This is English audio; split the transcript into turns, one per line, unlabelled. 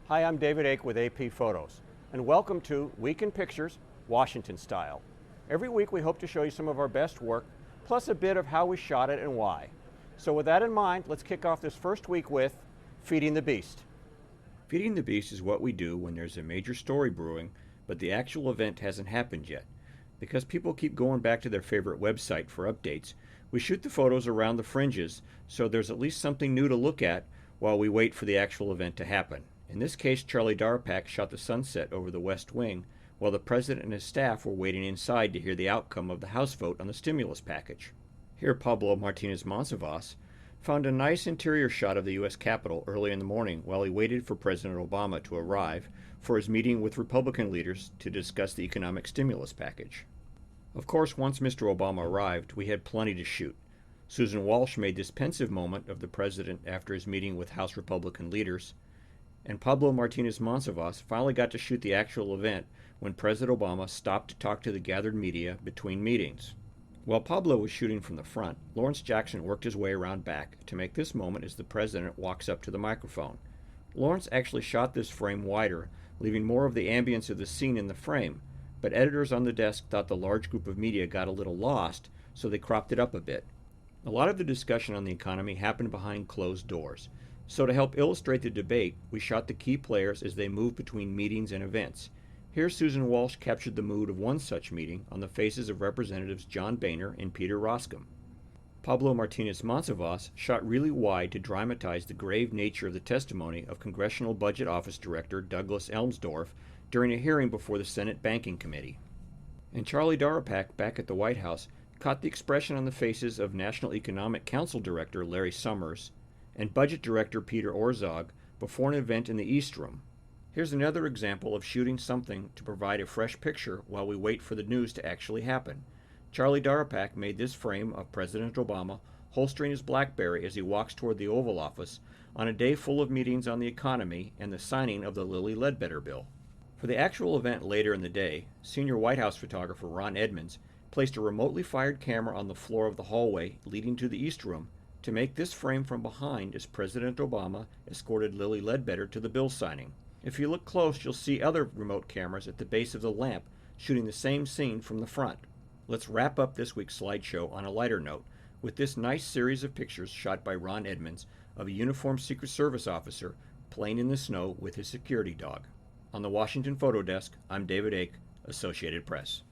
Hi, I'm David Ake with AP Photos, and welcome to Week in Pictures, Washington Style. Every week we hope to show you some of our best work, plus a bit of how we shot it and why. So with that in mind, let's kick off this first week with Feeding the Beast.
Feeding the Beast is what we do when there's a major story brewing, but the actual event hasn't happened yet. Because people keep going back to their favorite website for updates, we shoot the photos around the fringes so there's at least something new to look at while we wait for the actual event to happen. In this case, Charlie Darapak shot the sunset over the West Wing while the president and his staff were waiting inside to hear the outcome of the House vote on the stimulus package. Here, Pablo Martinez Monsivais found a nice interior shot of the U.S. Capitol early in the morning while he waited for President Obama to arrive for his meeting with Republican leaders to discuss the economic stimulus package. Of course, once Mr. Obama arrived, we had plenty to shoot. Susan Walsh made this pensive moment of the president after his meeting with House Republican leaders, and Pablo Martinez Monsivais finally got to shoot the actual event when President Obama stopped to talk to the gathered media between meetings. While Pablo was shooting from the front, Lawrence Jackson worked his way around back to make this moment as the president walks up to the microphone. Lawrence actually shot this frame wider, leaving more of the ambience of the scene in the frame, but editors on the desk thought the large group of media got a little lost, so they cropped it up a bit. A lot of the discussion on the economy happened behind closed doors, so to help illustrate the debate, we shot the key players as they moved between meetings and events. Here, Susan Walsh captured the mood of one such meeting on the faces of Representatives John Boehner and Peter Roskam. Pablo Martinez Monsivais shot really wide to dramatize the grave nature of the testimony of Congressional Budget Office Director Douglas Elmsdorf during a hearing before the Senate Banking Committee. And Charlie Darapak, back at the White House, caught the expression on the faces of National Economic Council Director Larry Summers and Budget Director Peter Orszag before an event in the East Room. Here's another example of shooting something to provide a fresh picture while we wait for the news to actually happen. Charlie Darapak made this frame of President Obama holstering his BlackBerry as he walks toward the Oval Office on a day full of meetings on the economy and the signing of the Lilly Ledbetter bill. For the actual event later in the day, senior White House photographer Ron Edmonds placed a remotely fired camera on the floor of the hallway leading to the East Room to make this frame from behind as President Obama escorted Lilly Ledbetter to the bill signing. If you look close, you'll see other remote cameras at the base of the lamp shooting the same scene from the front. Let's wrap up this week's slideshow on a lighter note with this nice series of pictures shot by Ron Edmonds of a uniformed Secret Service officer playing in the snow with his security dog. On the Washington Photo Desk, I'm David Ake, Associated Press.